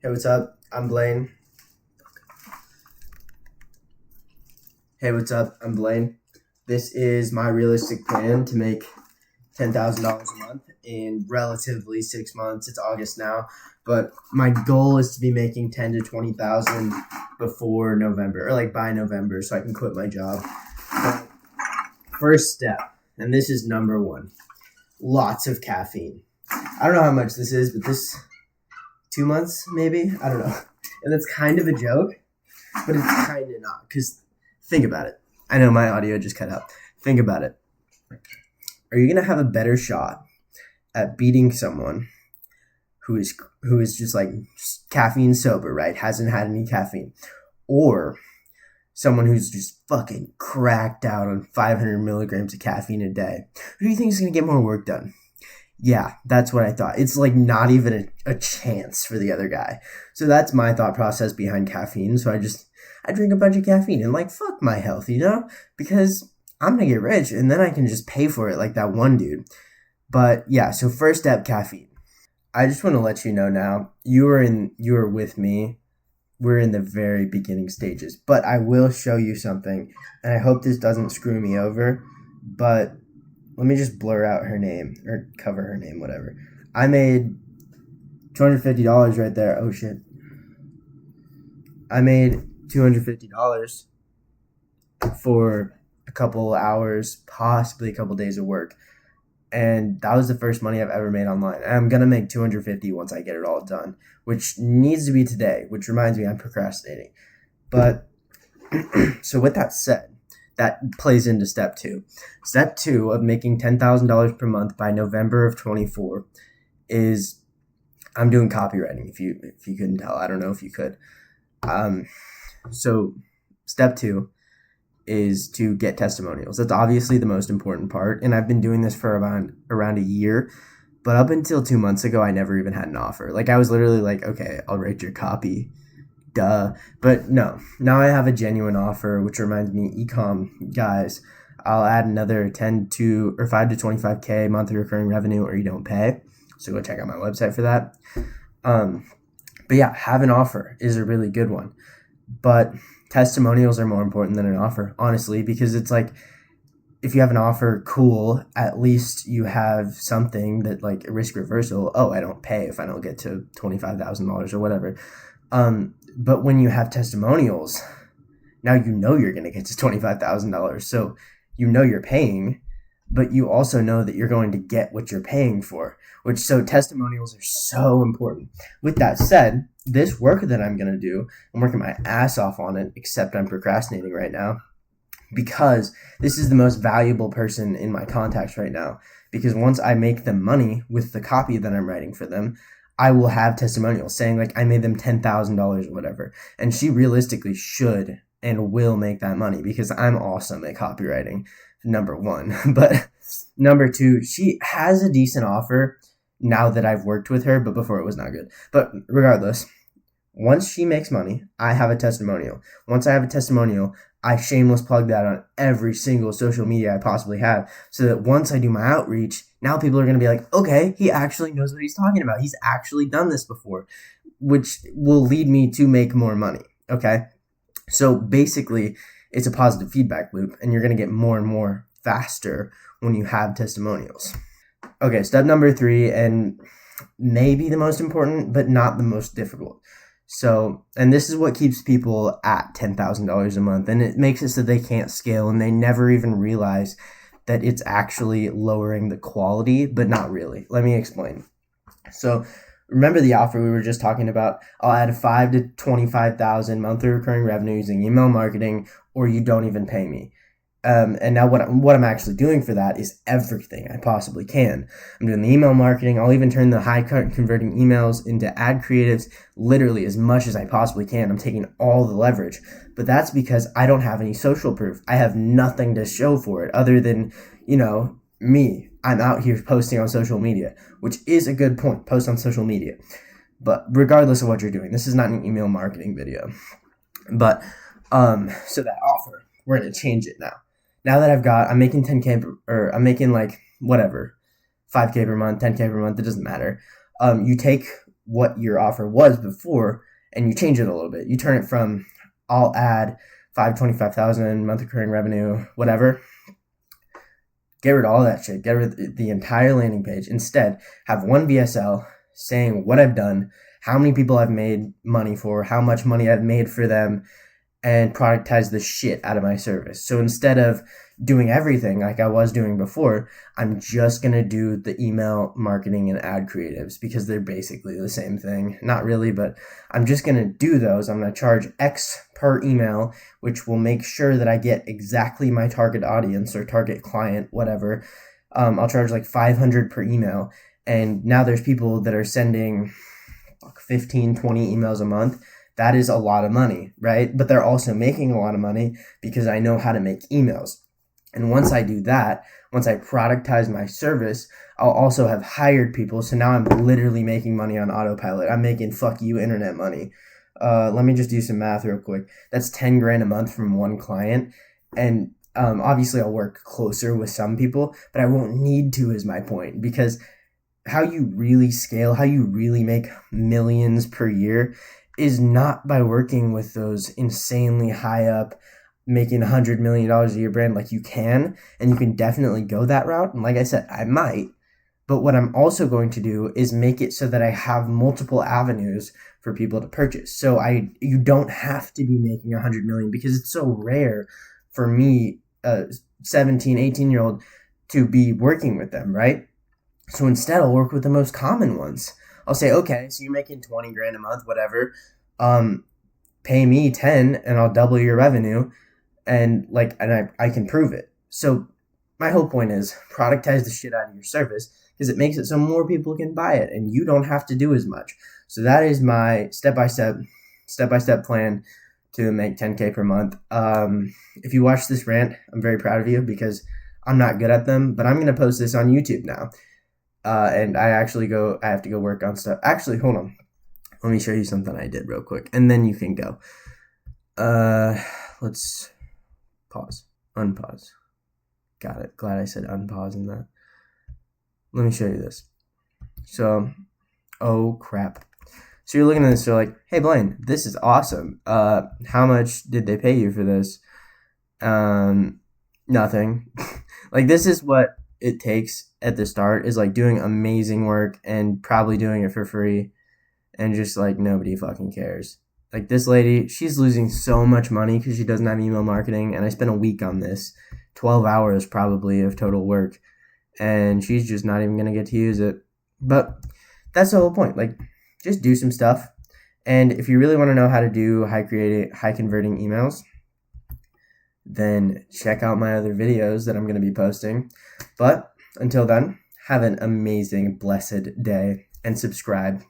Hey, what's up? I'm Blaine. Hey, what's up? I'm Blaine. This is my realistic plan to make $10,000 a month in relatively 6 months. It's August now, but my goal is to be making 10 to 20,000 before November, or like by November, so I can quit my job. But first step, and this is number one: lots of caffeine. I don't know how much this is, but this 2 months maybe. I don't know, and it's kind of a joke, but it's kind of not, because think about it. I know my audio just cut out. Think about it. Are you going to have a better shot at beating someone who is just like caffeine sober, right? Hasn't had any caffeine, or someone who's just fucking cracked out on 500 milligrams of caffeine a day? Who do you think is going to get more work done? Yeah, that's what I thought. It's like not even a chance for the other guy. So that's my thought process behind caffeine. So I drink a bunch of caffeine and like fuck my health, because I'm gonna get rich and then I can just pay for it like that one dude. But yeah, so first step, caffeine. I just want to let you know now, you are with me. We're in the very beginning stages, but I will show you something, and I hope this doesn't screw me over, but let me just blur out her name or cover her name, whatever. I made $250 right there. Oh shit. I made $250 for a couple hours, possibly a couple days of work. And that was the first money I've ever made online. And I'm going to make $250 once I get it all done, which needs to be today, which reminds me I'm procrastinating. But so with that said, that plays into step two. Step two of making $10,000 per month by November of 24 is I'm doing copywriting. If you couldn't tell, I don't know if you could. So step two is to get testimonials. That's obviously the most important part. And I've been doing this for around a year, but up until 2 months ago, I never even had an offer. Like I was literally like, okay, I'll write your copy. Duh. But no, now I have a genuine offer, which reminds me, ecom guys, I'll add another 5 to 25K monthly recurring revenue, or you don't pay. So go check out my website for that. But yeah, have an offer is a really good one. But testimonials are more important than an offer, honestly, because it's like, if you have an offer, cool, at least you have something that like a risk reversal. Oh, I don't pay if I don't get to $25,000 or whatever. But when you have testimonials, now you're going to get to $25,000. So you're paying, but you also know that you're going to get what you're paying for, so testimonials are so important. With that said, this work that I'm going to do, I'm working my ass off on it, except I'm procrastinating right now because this is the most valuable person in my contacts right now. Because once I make them money with the copy that I'm writing for them, I will have testimonials saying like I made them $10,000 or whatever. And she realistically should and will make that money because I'm awesome at copywriting, number one. But number two, she has a decent offer now that I've worked with her, but before it was not good. But regardless, once she makes money, I have a testimonial. Once I have a testimonial, I shameless plug that on every single social media I possibly have, so that once I do my outreach, now people are going to be like, okay, he actually knows what he's talking about. He's actually done this before, which will lead me to make more money. Okay. So basically it's a positive feedback loop, and you're going to get more and more faster when you have testimonials. Okay. Step number 3, and maybe the most important, but not the most difficult. So, and this is what keeps people at $10,000 a month, and it makes it so they can't scale, and they never even realize that it's actually lowering the quality, but not really. Let me explain. So remember the offer we were just talking about? I'll add 5 to 25,000 monthly recurring revenue using email marketing, or you don't even pay me. And now what I'm actually doing for that is everything I possibly can. I'm doing the email marketing. I'll even turn the high converting emails into ad creatives, literally as much as I possibly can. I'm taking all the leverage, but that's because I don't have any social proof. I have nothing to show for it other than, me. I'm out here posting on social media, which is a good point. Post on social media. But regardless of what you're doing, this is not an email marketing video. But, so that offer, we're going to change it now. Now that I'm making 10K, or I'm making like whatever, 5K per month, 10K per month, it doesn't matter. You take what your offer was before, and you change it a little bit. You turn it from I'll add 525,000 month recurring revenue, whatever. Get rid of all that shit. Get rid of the entire landing page. Instead, have one VSL saying what I've done, how many people I've made money for, how much money I've made for them, and productize the shit out of my service. So instead of doing everything like I was doing before, I'm just going to do the email marketing and ad creatives because they're basically the same thing. Not really, but I'm just going to do those. I'm going to charge X per email, which will make sure that I get exactly my target audience or target client, whatever. I'll charge like $500 per email. And now there's people that are sending 15, 20 emails a month. That is a lot of money, right? But they're also making a lot of money because I know how to make emails. And once I do that, once I productize my service, I'll also have hired people. So now I'm literally making money on autopilot. I'm making fuck you internet money. Let me just do some math real quick. That's 10 grand a month from one client. And obviously I'll work closer with some people, but I won't need to is my point, because how you really scale, how you really make millions per year is not by working with those insanely high up, making $100 million a year brand. Like, you can, and you can definitely go that route. And like I said, I might, but what I'm also going to do is make it so that I have multiple avenues for people to purchase. So you don't have to be making 100 million, because it's so rare for me, 17, 18-year-old, to be working with them, right? So instead, I'll work with the most common ones. I'll say, okay, so you're making 20 grand a month, whatever. Pay me 10 and I'll double your revenue. And I can prove it. So my whole point is productize the shit out of your service, because it makes it so more people can buy it and you don't have to do as much. So that is my step-by-step plan to make 10K per month. If you watch this rant, I'm very proud of you, because I'm not good at them, but I'm going to post this on YouTube now. And I have to go work on stuff. Actually, hold on. Let me show you something I did real quick, and then you can go. Let's unpause. Got it. Glad I said unpause in that. Let me show you this. So, oh crap. So you're looking at this, you're like, hey Blaine, this is awesome. How much did they pay you for this? Nothing. Like, this is what it takes at the start, is like doing amazing work and probably doing it for free, and just like nobody fucking cares. Like, this lady, she's losing so much money because she doesn't have email marketing, and I spent a week on this, 12 hours probably of total work, and she's just not even going to get to use it. But that's the whole point. Like, just do some stuff. And if you really want to know how to do high converting emails, then check out my other videos that I'm going to be posting. But until then, have an amazing, blessed day, and subscribe.